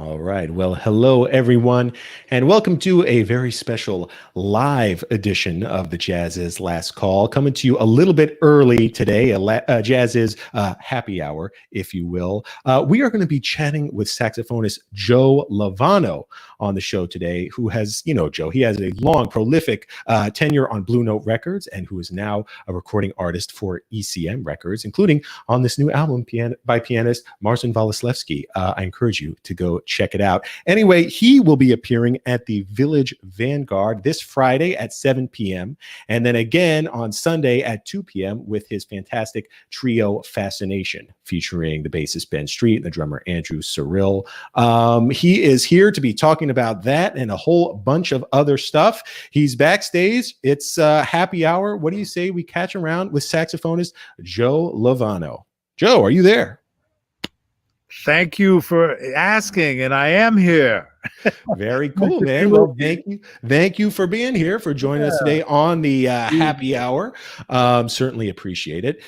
All right. Well, hello, everyone, and welcome to a very special live edition of the Jazziz Last Call. Coming to you a little bit early today, Jazziz happy hour, if you will. We are going to be chatting with saxophonist Joe Lovano on the show today, who has, Joe, he has a long, prolific tenure on Blue Note Records and who is now a recording artist for ECM Records, including on this new album by pianist Marcin Waleslewski. I encourage you to go check it out. Anyway, he will be appearing at the Village Vanguard this Friday at 7 p.m. and then again on Sunday at 2 p.m. with his fantastic Trio Fascination, featuring the bassist Ben Street and the drummer Andrew Cyril. He is here to be talking about that and a whole bunch of other stuff. He's backstage. It's happy hour. What do you say we catch around with saxophonist Joe Lovano? Joe, are you there? Thank you for asking, and I am here. Very cool, man. Well, thank you for being here, for joining us today on the happy hour. Certainly appreciate it.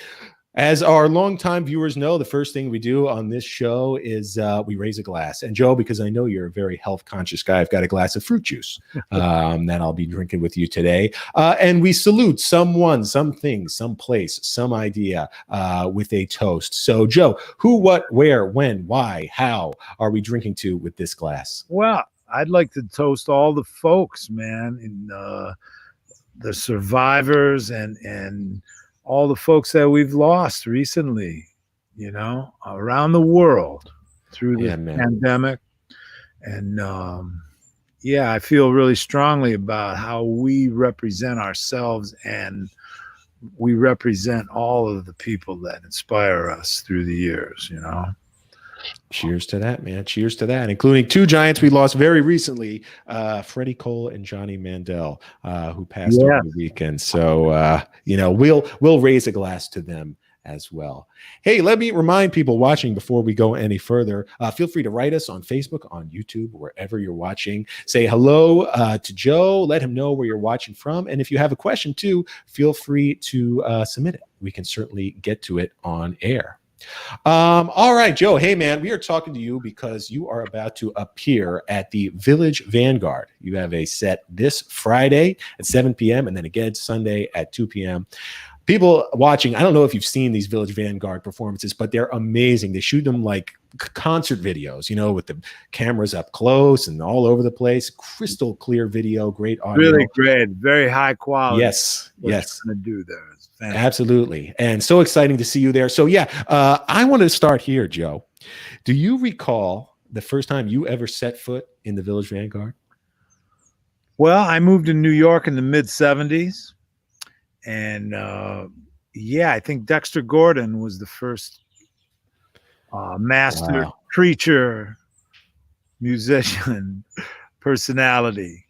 As our longtime viewers know, the first thing we do on this show is we raise a glass. And Joe, because I know you're a very health conscious guy, I've got a glass of fruit juice that I'll be drinking with you today. And we salute someone, something, some place, some idea with a toast. So Joe, who, what, where, when, why, how are we drinking to with this glass? Well, I'd like to toast all the folks, man, and the survivors and all the folks that we've lost recently, around the world through the pandemic. And I feel really strongly about how we represent ourselves, and we represent all of the people that inspire us through the years, Cheers to that, man. Cheers to that, including two giants we lost very recently, Freddie Cole and Johnny Mandel, who passed over the weekend. So, we'll raise a glass to them as well. Hey, let me remind people watching before we go any further, feel free to write us on Facebook, on YouTube, wherever you're watching. Say hello to Joe. Let him know where you're watching from. And if you have a question too, feel free to submit it. We can certainly get to it on air. All right, Joe. Hey, man, we are talking to you because you are about to appear at the Village Vanguard. You have a set this Friday at 7 p.m. and then again Sunday at 2 p.m. People watching, I don't know if you've seen these Village Vanguard performances, but they're amazing. They shoot them like concert videos, with the cameras up close and all over the place. Crystal clear video, great audio. Really great, very high quality. Yes. Going to do there. Absolutely. And so exciting to see you there. So I want to start here, Joe. Do you recall the first time you ever set foot in the Village Vanguard? Well, I moved to New York in the mid 70s. And I think Dexter Gordon was the first master preacher, musician, personality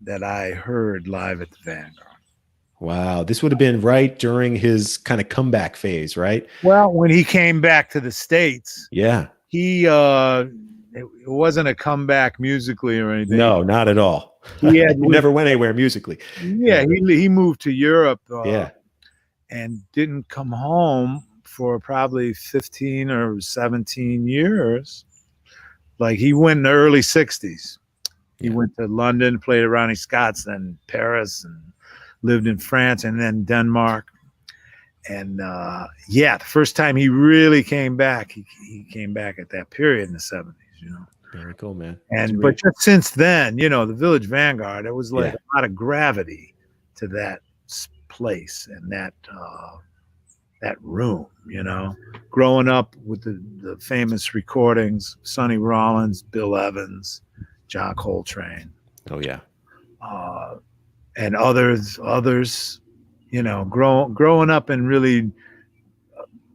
that I heard live at the Vanguard. Wow. This would have been right during his kind of comeback phase, right? Well, when he came back to the States. Yeah. He it wasn't a comeback musically or anything. No, not at all. He never went anywhere musically. Yeah, he moved to Europe and didn't come home for probably 15 or 17 years. Like, he went in the early 60s. He went to London, played at Ronnie Scott's, then Paris, and lived in France and then Denmark. And the first time he really came back, he came back at that period in the 70s, Very cool, man. But just since then, the Village Vanguard, it was like a lot of gravity to that place and that room, growing up with the famous recordings, Sonny Rollins, Bill Evans, John Coltrane. Oh, yeah. And others, growing up and really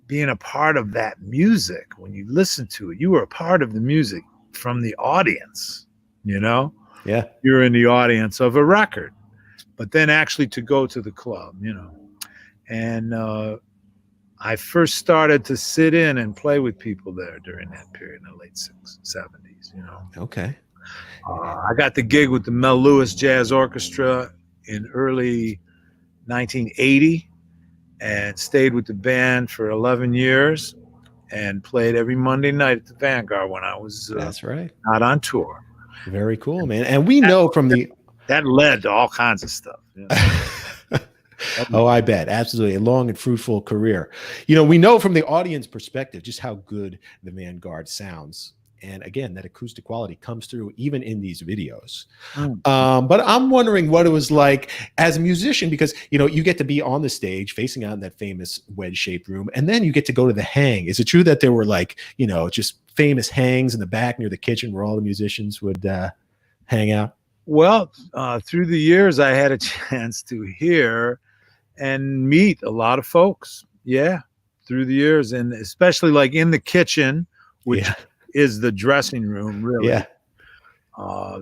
being a part of that music. When you listen to it, you were a part of the music from the audience, Yeah. You're in the audience of a record, but then actually to go to the club, And I first started to sit in and play with people there during that period in the late 70s, Okay. I got the gig with the Mel Lewis Jazz Orchestra in early 1980 and stayed with the band for 11 years. and played every Monday night at the Vanguard when I was That's right. not on tour. Very cool, man. And we know from the that led to all kinds of stuff. You know? Oh, I bet. Absolutely. A long and fruitful career. You know, we know from the audience perspective just how good the Vanguard sounds. And again, that acoustic quality comes through even in these videos. But I'm wondering what it was like as a musician, because, you know, you get to be on the stage facing out in that famous wedge-shaped room, and then you get to go to the hang. Is it true that there were, like, you know, just famous hangs in the back near the kitchen where all the musicians would hang out? Well, through the years, I had a chance to hear and meet a lot of folks. Yeah, through the years, and especially like in the kitchen, which is the dressing room, really. Yeah.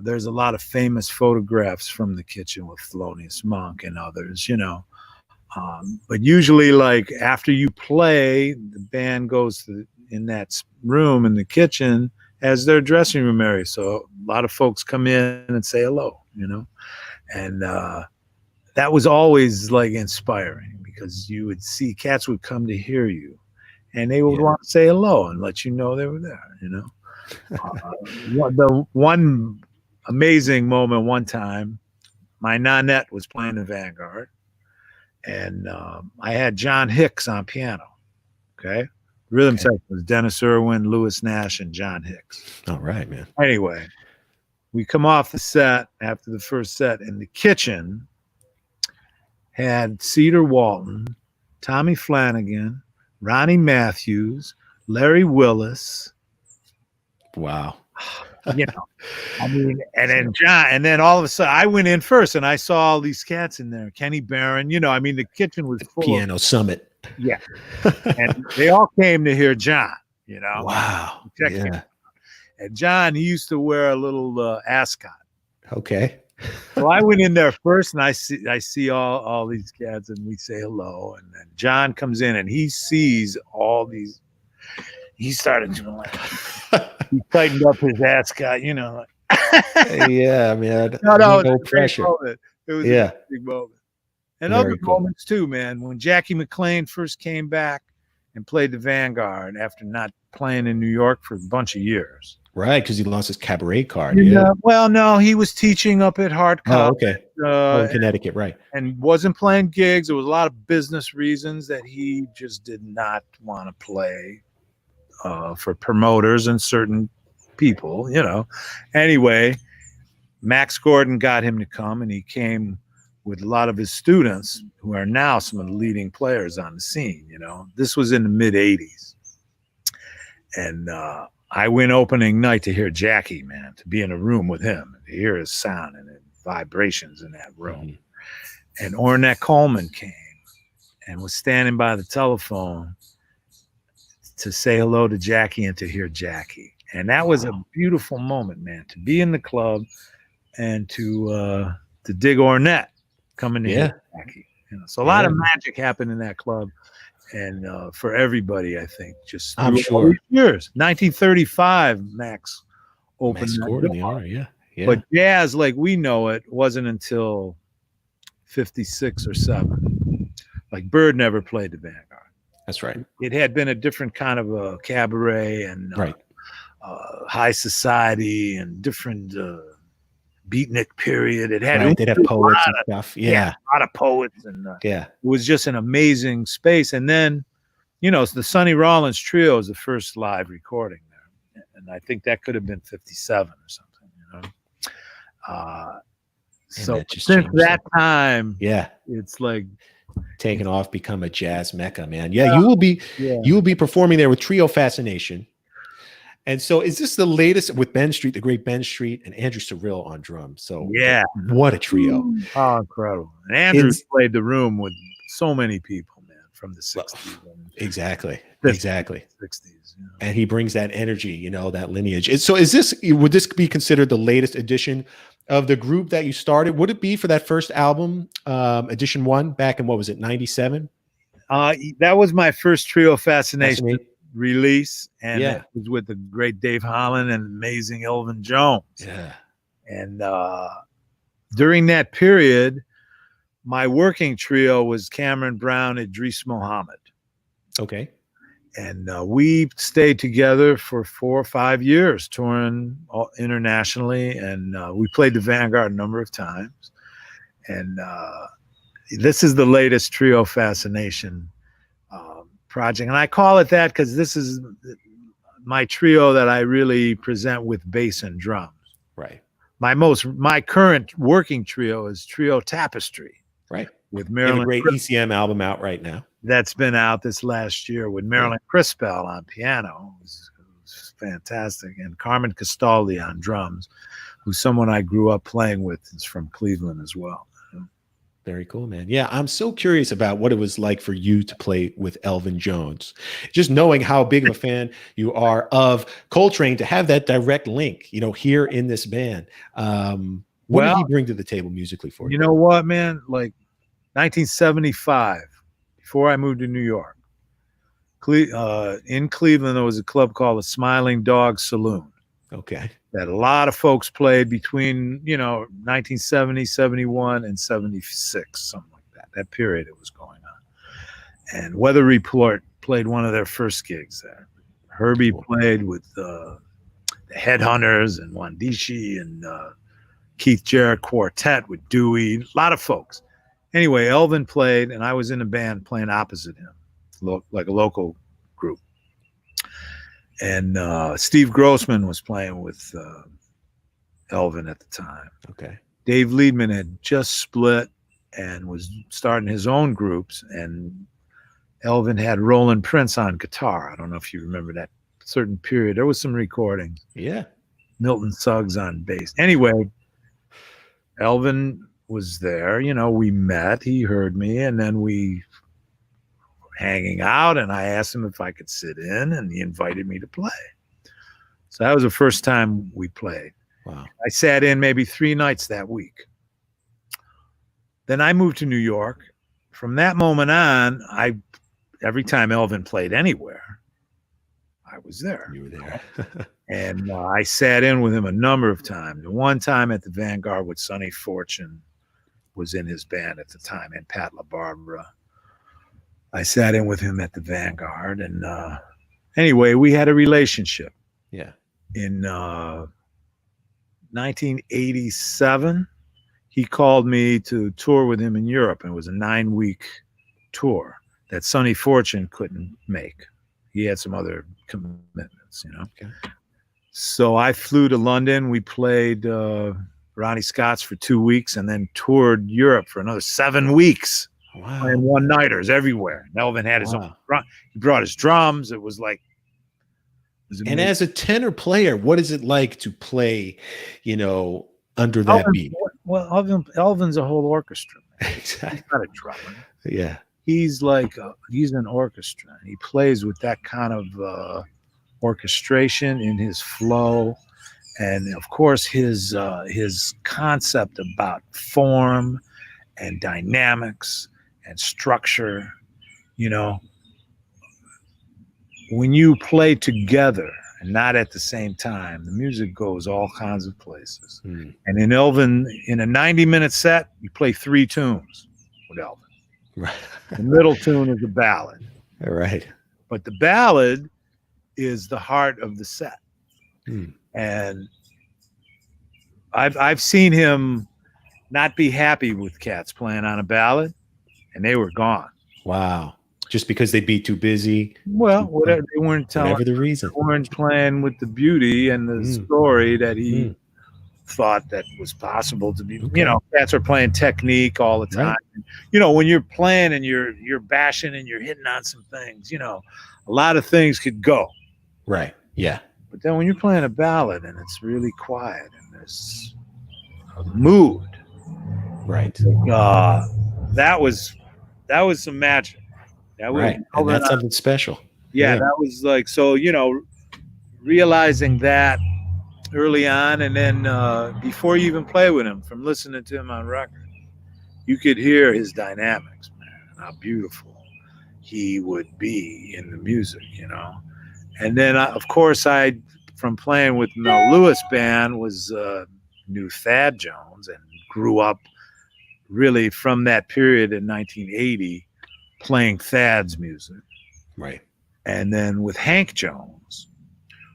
There's a lot of famous photographs from the kitchen with Thelonious Monk and others, you know. But usually, like, after you play, the band goes in that room in the kitchen as their dressing room area. So a lot of folks come in and say hello, you know. And that was always, like, inspiring, because you would see cats would come to hear you, and they would want to say hello and let you know they were there, you know. The one amazing moment, one time, my nonette was playing the Vanguard, and I had John Hicks on piano. Okay. Rhythm section was Dennis Irwin, Lewis Nash, and John Hicks. All right, man. Anyway, we come off the set after the first set, and the kitchen had Cedar Walton, Tommy Flanagan, Ronnie Matthews, Larry Willis. Wow. You know, I mean, and then John, and then all of a sudden I went in first and I saw all these cats in there. Kenny Barron, you know, I mean, the kitchen was full. Piano Summit. Yeah. And they all came to hear John, you know. Wow. Yeah. And John, he used to wear a little ascot. Okay. So I went in there first, and I see all these cats, and we say hello. And then John comes in, and he sees all these. He started doing like, he tightened up his ascot, you know. Like, yeah, man. No pressure. It was a big moment. And Very other cool. moments too, man. When Jackie McLean first came back and played the Vanguard after not playing in New York for a bunch of years. Right, because he lost his cabaret card. Yeah. Well, no, he was teaching up at Hart College. Oh, okay. In Connecticut, right. And wasn't playing gigs. There was a lot of business reasons that he just did not want to play for promoters and certain people, you know. Anyway, Max Gordon got him to come, and he came with a lot of his students who are now some of the leading players on the scene, you know. This was in the mid-'80s. And I went opening night to hear Jackie, man, to be in a room with him, and to hear his sound and the vibrations in that room. And Ornette Coleman came and was standing by the telephone to say hello to Jackie and to hear Jackie. And that was a beautiful moment, man, to be in the club and to dig Ornette coming to hear Jackie. You know, so a lot of magic happened in that club, and for everybody, I think, just I'm sure. Years. 1935, Max opened Max that Gordon, door. yeah. But jazz, like we know it, wasn't until 56 or 7. Like Bird never played the Vanguard. That's right. It had been a different kind of a cabaret and right. High society and different beatnik period. It had they'd have poets and stuff. Yeah, a lot of poets, and it was just an amazing space. And then, you know, the Sonny Rollins Trio is the first live recording there, and I think that could have been 57 or something. You know, so since that time, it's like taken off, become a jazz mecca, man. You will be performing there with Trio Fascination. And so is this the latest with Ben Street, the great Ben Street, and Andrew Cyrille on drums? So what a trio. Oh, incredible. And Andrew played the room with so many people, man, from the 60s. Exactly. 60s. You know. And he brings that energy, you know, that lineage. So would this be considered the latest edition of the group that you started? Would it be for that first album, edition 1, back in, what was it, 97? That was my first Trio Fascination release, and it was with the great Dave Holland and amazing Elvin Jones. Yeah. And during that period, my working trio was Cameron Brown, Idris Muhammad. Okay. And we stayed together for 4 or 5 years, touring internationally, and we played the Vanguard a number of times. And this is the latest Trio Fascination project, and I call it that because this is my trio that I really present with bass and drums. Right. My current working trio is Trio Tapestry. Right. With You have Marilyn. a great ECM album out right now. That's been out this last year with Marilyn Crispell on piano. It was fantastic. And Carmen Castaldi on drums, who's someone I grew up playing with. Is from Cleveland as well. Very cool, man. Yeah, I'm so curious about what it was like for you to play with Elvin Jones. Just knowing how big of a fan you are of Coltrane, to have that direct link, you know, here in this band. What did he bring to the table musically for you? You know what, man? Like 1975, before I moved to New York, in Cleveland, there was a club called the Smiling Dog Saloon. Okay. That a lot of folks played between, 1970, 71, and 76, something like that. That period it was going on. And Weather Report played one of their first gigs there. Herbie played with the Headhunters and Wandishi and Keith Jarrett Quartet with Dewey, a lot of folks. Anyway, Elvin played, and I was in a band playing opposite him, like a local group. And Steve Grossman was playing with Elvin at the time. Okay. Dave Liedman had just split and was starting his own groups, and Elvin had Roland Prince on guitar. I don't know if you remember that certain period. There was some recordings. Yeah. Milton Suggs on bass. Anyway, Elvin was there. We met. He heard me, and then we hanging out, and I asked him if I could sit in, and he invited me to play. So that was the first time we played. Wow. I sat in maybe 3 nights that week. Then I moved to New York. From that moment on, every time Elvin played anywhere, I was there. You were there. And I sat in with him a number of times. The one time at the Vanguard with Sonny Fortune was in his band at the time, and Pat LaBarbera. I sat in with him at the Vanguard, and anyway, we had a relationship. Yeah. In 1987, he called me to tour with him in Europe, and it was a 9-week tour that Sonny Fortune couldn't make. He had some other commitments, Okay. So I flew to London. We played Ronnie Scott's for 2 weeks, and then toured Europe for another 7 weeks. Wow. And one-nighters everywhere. Elvin had his own drum. He brought his drums. It was like. And as a tenor player, what is it like to play, under that beat? Well, Elvin's a whole orchestra. Exactly. He's not a drummer. Yeah. He's he's an orchestra. He plays with that kind of orchestration in his flow. And of course, his concept about form and dynamics and structure, when you play together and not at the same time, the music goes all kinds of places. And in Elvin, in a 90-minute set, you play 3 tunes with Elvin. Right. The middle tune is a ballad. All right. But the ballad is the heart of the set. And I've seen him not be happy with cats playing on a ballad, and they were gone. Wow. Just because they'd be too busy? Well, whatever, they weren't telling. Whatever the reason. They weren't playing with the beauty and the story that he thought that was possible to be. Okay. Cats are playing technique all the time. Right. When you're playing and you're bashing and you're hitting on some things, a lot of things could go. Right. Yeah. But then when you're playing a ballad and it's really quiet and there's a mood. Right. That was some magic. That was, right. And that's something special. Yeah, that was like, so, realizing that early on, and then before you even play with him, from listening to him on record, you could hear his dynamics, man, how beautiful he would be in the music, And then, of course, from playing with Mel Lewis Band, knew Thad Jones and grew up really from that period in 1980 playing Thad's music. Right. and then with Hank Jones,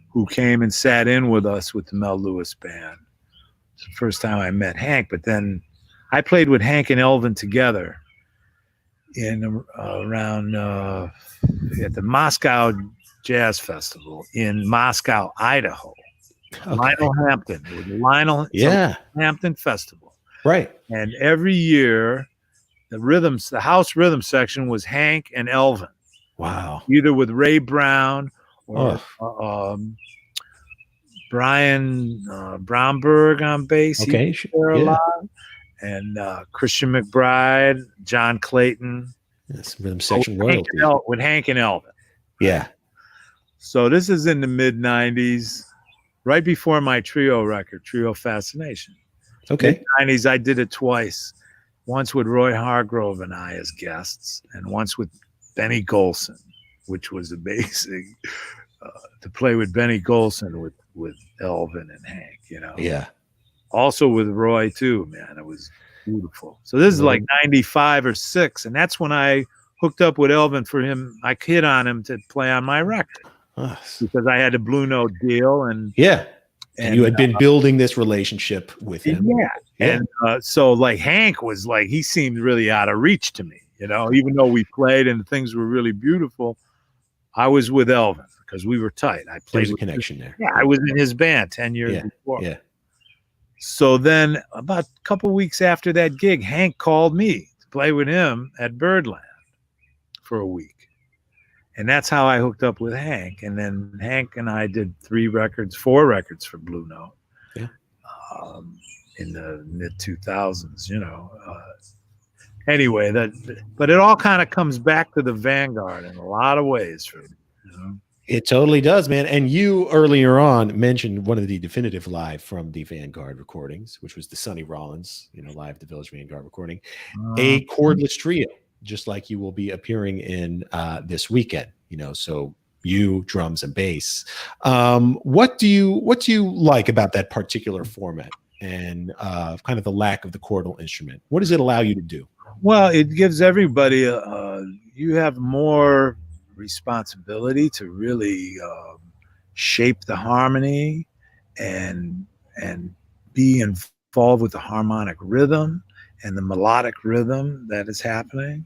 who came and sat in with us with the Mel Lewis band. It's the first time I met Hank, but then I played with Hank and Elvin together in around at the Moscow Jazz Festival in Moscow, Idaho. Okay. Lionel Hampton. It was Lionel Hampton Festival. Right. And every year, the house rhythm section was Hank and Elvin. Wow. Either with Ray Brown or Brian Bromberg on bass. Okay. A lot. And Christian McBride, John Clayton. That's rhythm section royalty. With Hank and Elvin. Yeah. So this is in the mid-'90s, right before my trio record, Trio Fascination. Okay. Mid-'90s, I did it twice. Once with Roy Hargrove and I as guests, and once with Benny Golson, which was amazing to play with Benny Golson with Elvin and Hank, Yeah. Also with Roy too, man. It was beautiful. So this is like 95 or 6, and that's when I hooked up with Elvin for him. I hit on him to play on my record because I had a Blue Note deal, and you had been building this relationship with him. And so like Hank was like, he seemed really out of reach to me, even though we played and things were really beautiful. I was with Elvin because we were tight. I played There's a connection there. Yeah, I was in his band 10 years before. Yeah. So then about a couple weeks after that gig, Hank called me to play with him at Birdland for a week. And that's how I hooked up with Hank. And then Hank and I did 4 records for Blue Note in the mid-2000s, Anyway, but it all kind of comes back to the Vanguard in a lot of ways for me. It totally does, man. And you earlier on mentioned one of the definitive live from the Vanguard recordings, which was the Sonny Rollins, live the Village Vanguard recording, a cordless trio, just like you will be appearing in this weekend. So you, drums and bass. What do you like about that particular format and kind of the lack of the chordal instrument? What does it allow you to do? Well, it gives everybody you have more responsibility to really shape the harmony and be involved with the harmonic rhythm and the melodic rhythm that is happening.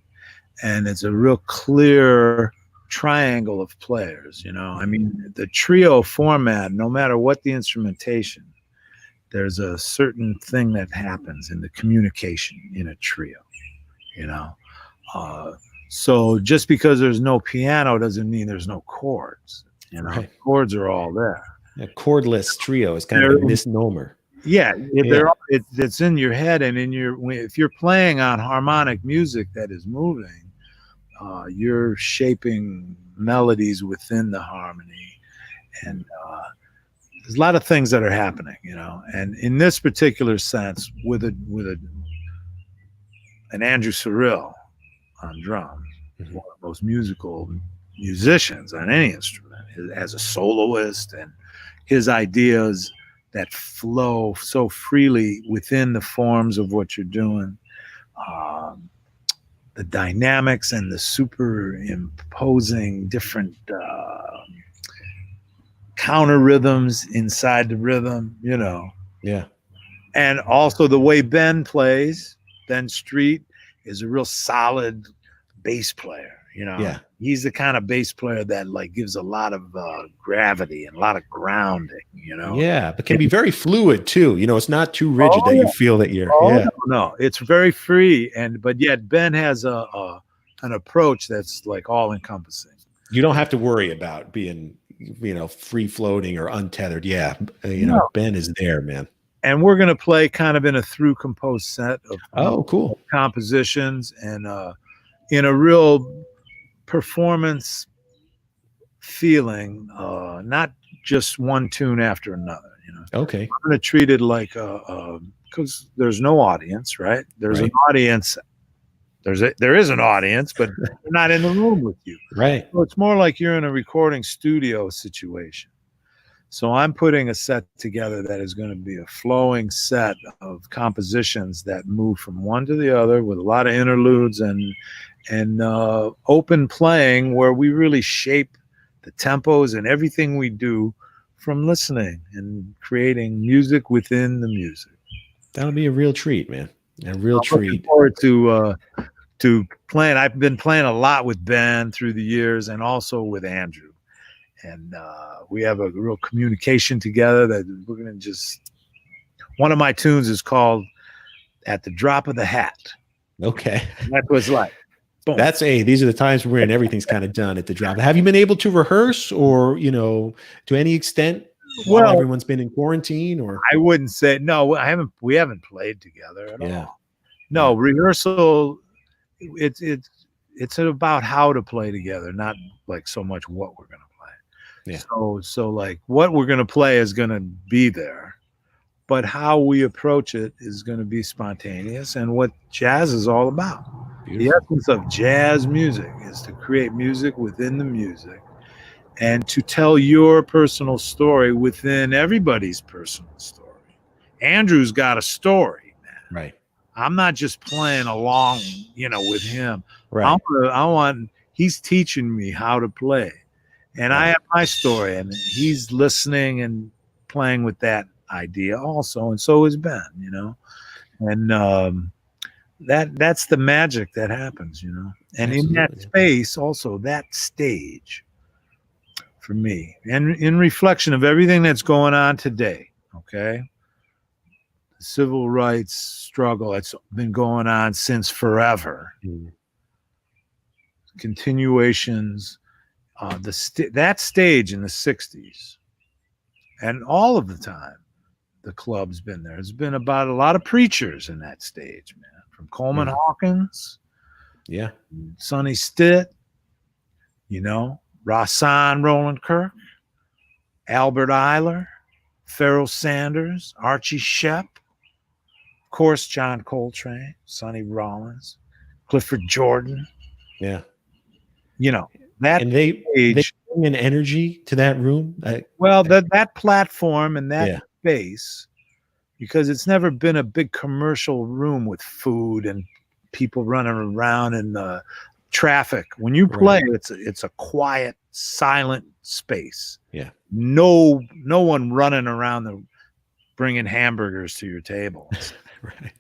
And it's a real clear triangle of players. I mean, the trio format, no matter what the instrumentation, there's a certain thing that happens in the communication in a trio. So just because there's no piano doesn't mean there's no chords. Right. Chords are all there. A cordless trio is kind of a misnomer. Yeah, it's in your head, and if you're playing on harmonic music that is moving, you're shaping melodies within the harmony, and there's a lot of things that are happening, And in this particular sense, with an Andrew Cyril on drums, one of the most musical musicians on any instrument, as a soloist, and his ideas that flow so freely within the forms of what you're doing, the dynamics and the superimposing different counter rhythms inside the rhythm, Yeah. And also the way Ben plays. Ben Street is a real solid bass player, Yeah. He's the kind of bass player that gives a lot of gravity and a lot of grounding, Yeah, but can be very fluid too. It's not too rigid that you feel that you're. No, it's very free, but yet Ben has an approach that's all encompassing. You don't have to worry about being, free floating or untethered. Yeah, Ben is there, man. And we're going to play kind of in a through composed set of cool compositions, and in a real performance feeling, not just one tune after another. Okay. I'm going to treat it like because there's no audience, right? There's an audience. There is an audience, but they're not in the room with you. Right. So it's more like you're in a recording studio situation. So I'm putting a set together that is going to be a flowing set of compositions that move from one to the other with a lot of interludes and open playing, where we really shape the tempos and everything we do from listening and creating music within the music. That'll be a real treat, man. A real I'm treat. looking forward to playing. I've been playing a lot with Ben through the years and also with Andrew. And we have a real communication together that we're going to just, one of my tunes is called At the Drop of the Hat. Okay. And that was like, boom. These are the times when everything's kind of done at the drop. Have you been able to rehearse or, to any extent while everyone's been in quarantine? Or I wouldn't say, no, we haven't played together at all. No, Yeah. rehearsal, it's about how to play together, not like so much what we're going to play. Yeah. So like what we're going to play is going to be there, but how we approach it is going to be spontaneous, and what jazz is all about. Beautiful. The essence of jazz music is to create music within the music and to tell your personal story within everybody's personal story. Andrew's got a story, man. Right. I'm not just playing along, with him. Right. He's teaching me how to play. And I have my story, and he's listening and playing with that idea also. And so is Ben, and that's the magic that happens, And Absolutely. in that space also, that stage for me, and in reflection of everything that's going on today, okay? The civil rights struggle that's been going on since forever. Mm. Continuations, that stage in the 60s, and all of the time, the club's been there. It's been about a lot of preachers in that stage, man. From Coleman Hawkins, Sonny Stitt, Rahsaan Roland Kirk, Albert Eiler, Pharoah Sanders, Archie Shepp, of course, John Coltrane, Sonny Rollins, Clifford Jordan. Yeah. That and they bring an energy to that room. That platform and that space, because it's never been a big commercial room with food and people running around in traffic. When you play, it's a quiet, silent space. Yeah. No one running around bringing hamburgers to your table. Right.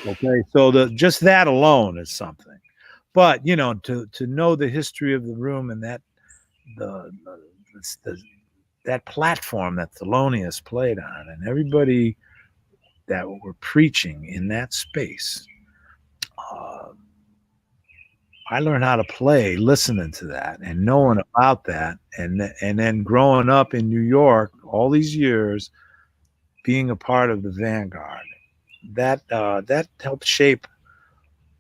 Okay. So just that alone is something. But to know the history of the room and that that platform that Thelonious played on, and everybody that were preaching in that space, I learned how to play listening to that and knowing about that, and then growing up in New York all these years, being a part of the Vanguard, that helped shape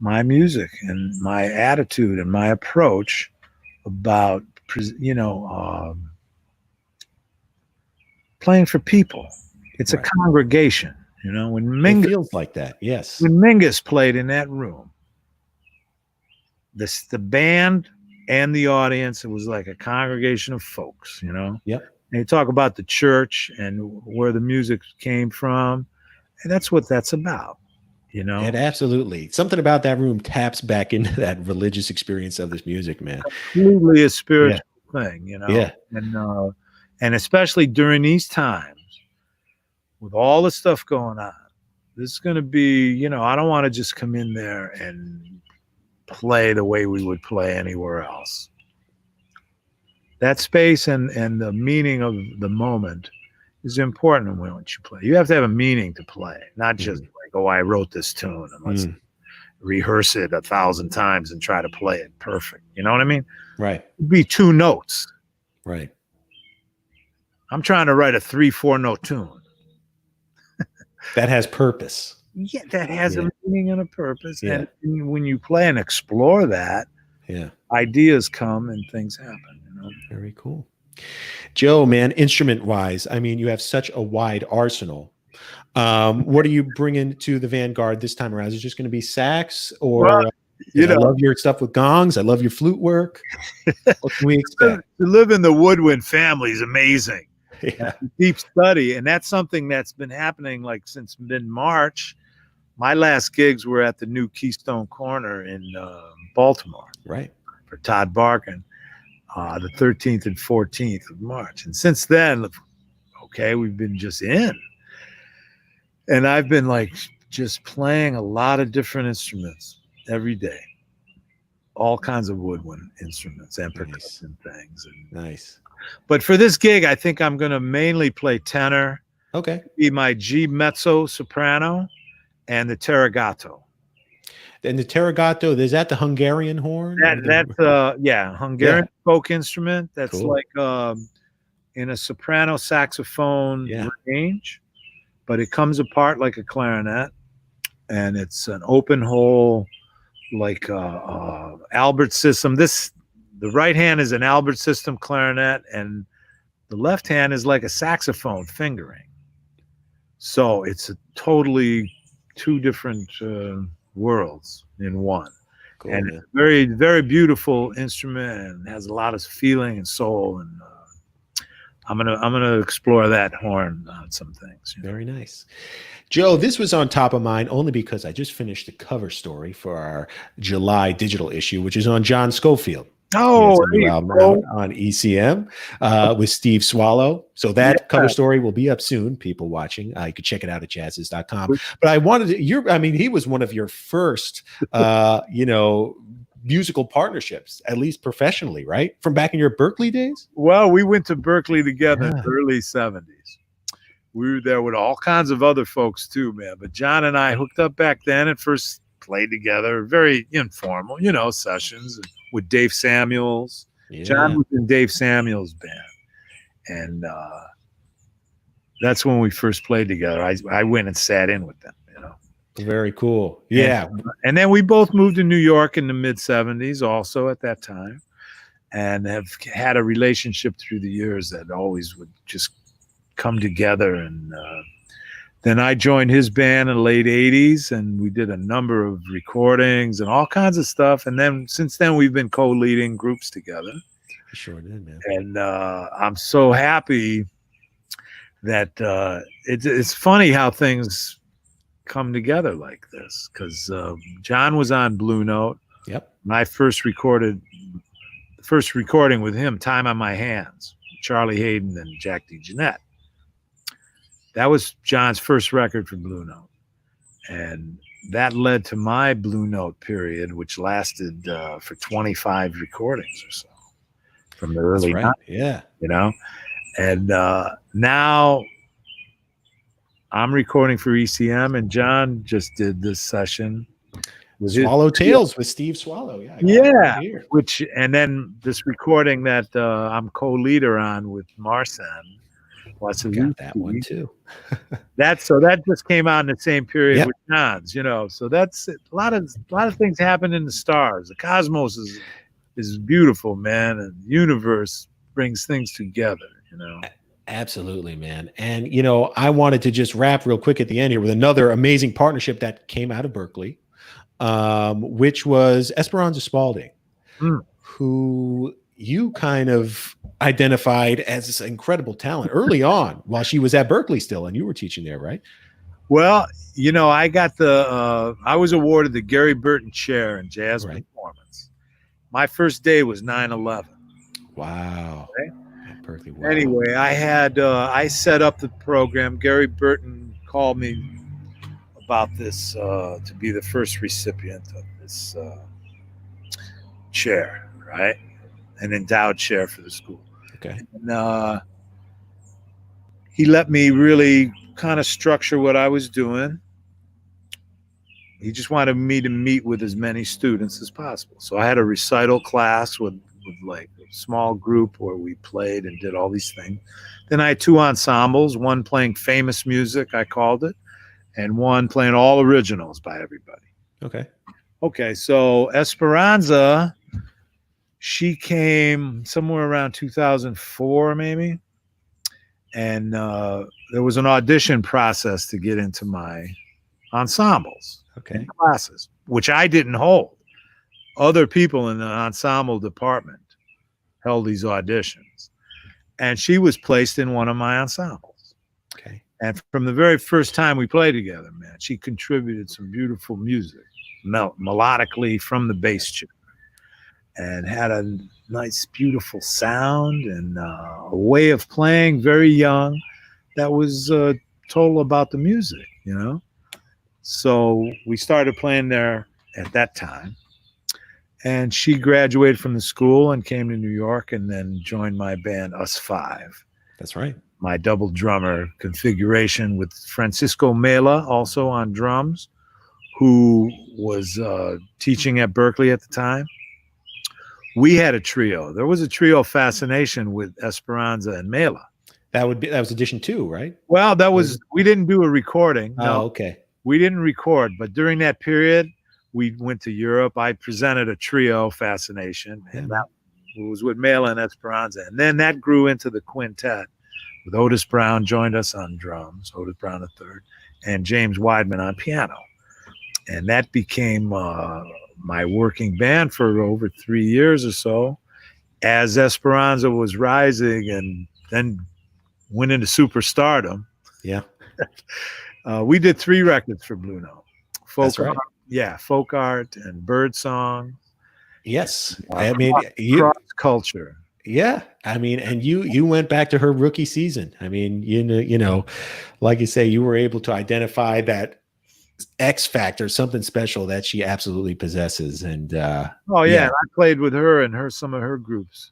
my music and my attitude and my approach about playing for people. It's a congregation, when Mingus, it feels like that. Yes. When Mingus played in that room, the band and the audience, it was like a congregation of folks, Yep. And you talk about the church and where the music came from, and that's what that's about. And absolutely, something about that room taps back into that religious experience of this music, man. Completely a spiritual thing, Yeah. And especially during these times, with all the stuff going on, this is going to be, I don't want to just come in there and play the way we would play anywhere else. That space and the meaning of the moment is important when you play. You have to have a meaning to play, not just I wrote this tune and let's rehearse it 1,000 times and try to play it perfect. You know what I mean? Right. It'd be 2 notes. Right. I'm trying to write a 3-4 note tune. That has purpose. Yeah, that has a meaning and a purpose. Yeah. And when you play and explore that, ideas come and things happen. Very cool. Joe, man, instrument-wise, I mean, you have such a wide arsenal. What are you bringing to the Vanguard this time around? Is it just going to be sax, or I love your stuff with gongs. I love your flute work. What can we expect? To live in the woodwind family is amazing. Yeah. Deep study, and that's something that's been happening like since mid-March. My last gigs were at the new Keystone Corner in Baltimore, right, for Todd Barkin. the 13th and 14th of March. And since then, okay, we've been just in. And I've been like just playing a lot of different instruments every day. All kinds of woodwind instruments and percussion things. Nice. But for this gig, I think I'm going to mainly play tenor. Okay. Be my G mezzo soprano and the Terregato. And the Terregato, is that the Hungarian horn? That's Hungarian folk instrument. That's cool. Like in a soprano saxophone range, but it comes apart like a clarinet, and it's an open hole, like Albert system. The right hand is an Albert system clarinet, and the left hand is like a saxophone fingering. So it's a totally two different worlds in one. Cool, and it's a very, very beautiful instrument and has a lot of feeling and soul. And I'm gonna explore that horn on some things. Very nice. Joe, this was on top of mind only because I just finished the cover story for our July digital issue, which is on John Scofield. Oh, album on ECM with Steve Swallow. So that cover story will be up soon. People watching, you could check it out at jazziz.com. But I wanted to, he was one of your first, musical partnerships, at least professionally, right? From back in your Berklee days? Well, we went to Berklee together in the early 70s. We were there with all kinds of other folks too, man. But John and I hooked up back then and first played together, very informal, sessions with Dave Samuels. John was in Dave Samuels' band. And that's when we first played together. I went and sat in with them, Very cool. Yeah. And then we both moved to New York in the mid-70s also at that time, and have had a relationship through the years that always would just come together. And then I joined his band in the late 80s, and we did a number of recordings and all kinds of stuff. And then since then, we've been co-leading groups together. Sure did, man. And I'm so happy that it's funny how things come together like this, because John was on Blue Note. Yep. My first recording with him, Time on My Hands, Charlie Haden and Jack DeJohnette. That was John's first record for Blue Note. And that led to my Blue Note period, which lasted for 25 recordings or so from the early 90s. Yeah. And now I'm recording for ECM, and John just did this session with Swallow Tales with Steve Swallow. And then this recording that I'm co-leader on with Marcin. Got that one too. that just came out in the same period with John's, So that's a lot of things happen in the stars. The cosmos is beautiful, man, and the universe brings things together, Absolutely, man. And, I wanted to just wrap real quick at the end here with another amazing partnership that came out of Berklee, which was Esperanza Spalding, who you kind of identified as this incredible talent early on while she was at Berklee still, and you were teaching there, right? Well, I got I was awarded the Gary Burton Chair in Jazz Performance. My first day was 9/11. Wow. Okay? Berklee, wow. Anyway, I set up the program. Gary Burton called me about this to be the first recipient of this chair, right? An endowed chair for the school. Okay. And he let me really kind of structure what I was doing. He just wanted me to meet with as many students as possible. So I had a recital class with like a small group where we played and did all these things. Then I had two ensembles, one playing famous music, I called it, and one playing all originals by everybody. Okay, so Esperanza, she came somewhere around 2004 maybe, and there was an audition process to get into my ensembles and classes, which I didn't hold. Other people in the ensemble department held these auditions, and she was placed in one of my ensembles. Okay. And from the very first time we played together, man, she contributed some beautiful music melodically from the bass chair. and had a nice, beautiful sound and a way of playing, very young, that was total about the music, you know? So we started playing there at that time. And she graduated from the school and came to New York and then joined my band, Us Five. That's right. My double drummer configuration with Francisco Mela also on drums, who was teaching at Berkeley at the time. We had a trio. There was a Trio Fascination with Esperanza and Mela. That was edition 2, right? Well, we didn't do a recording. No, okay. We didn't record, but during that period, we went to Europe. I presented a Trio Fascination, and that was with Mela and Esperanza. And then that grew into the quintet with Otis Brown joined us on drums, Otis Brown III, and James Weidman on piano. And that became my working band for over 3 years or so as Esperanza was rising and then went into superstardom. Yeah. We did 3 records for Blue Note. That's right. Yeah, folk art and bird song. Yes. I mean, cross culture. Yeah. I mean, and you went back to her rookie season. I mean, you know, like you say, you were able to identify that X factor, something special that she absolutely possesses. And oh yeah, I played with her and some of her groups.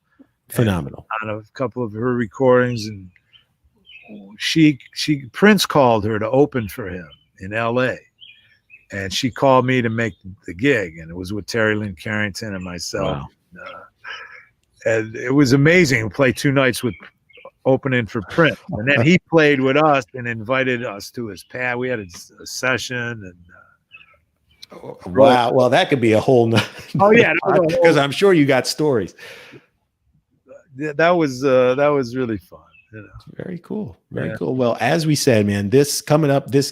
Phenomenal. On a couple of her recordings, and Prince called her to open for him in LA. And she called me to make the gig, and it was with Terry Lynn Carrington and myself. Wow. And it was amazing to play 2 nights with opening for Prince. And then he played with us and invited us to his pad. We had a session. And wow. Well, that could be a whole nother. Oh, yeah. Because I'm sure you got stories. That was really fun. You know. Very cool. Very cool. Well, as we said, man, this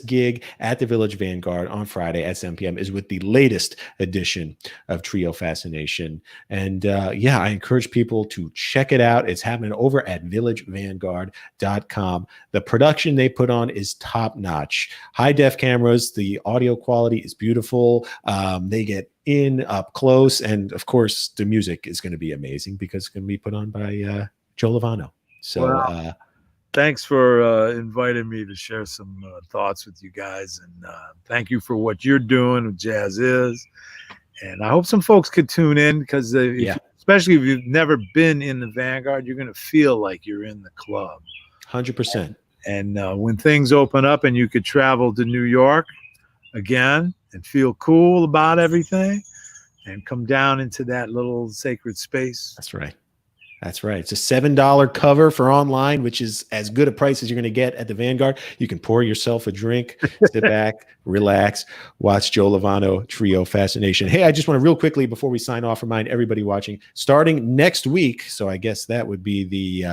gig at the Village Vanguard on Friday at 7 p.m. is with the latest edition of Trio Fascination. And I encourage people to check it out. It's happening over at villagevanguard.com. The production they put on is top notch. High def cameras. The audio quality is beautiful. They get in up close. And of course, the music is going to be amazing because it's going to be put on by Joe Lovano. So thanks for inviting me to share some thoughts with you guys. And thank you for what you're doing with Jazziz. And I hope some folks could tune in because especially if you've never been in the Vanguard, you're going to feel like you're in the club. 100%. And when things open up and you could travel to New York again and feel cool about everything and come down into that little sacred space. That's right. That's right. It's a $7 cover for online, which is as good a price as you're going to get at the Vanguard. You can pour yourself a drink, sit back, relax, watch Joe Lovano Trio Fascination. Hey, I just want to real quickly before we sign off, remind everybody watching, starting next week. So I guess that would be the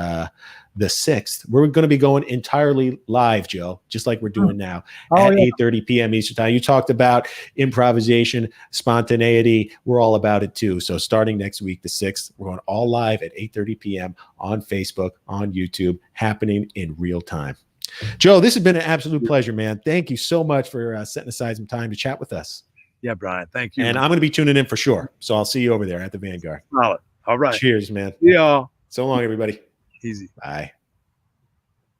6th. We're going to be going entirely live, Joe, just like we're doing now at 8:30 p.m. Eastern time. You talked about improvisation, spontaneity. We're all about it too. So starting next week, the 6th, we're going all live at 8:30 p.m. on Facebook, on YouTube, happening in real time. Joe, this has been an absolute pleasure, man. Thank you so much for setting aside some time to chat with us. Yeah, Brian, thank you. And I'm going to be tuning in for sure. So I'll see you over there at the Vanguard. Solid. All right. Cheers, man. Yeah. So long, everybody. Easy. Bye.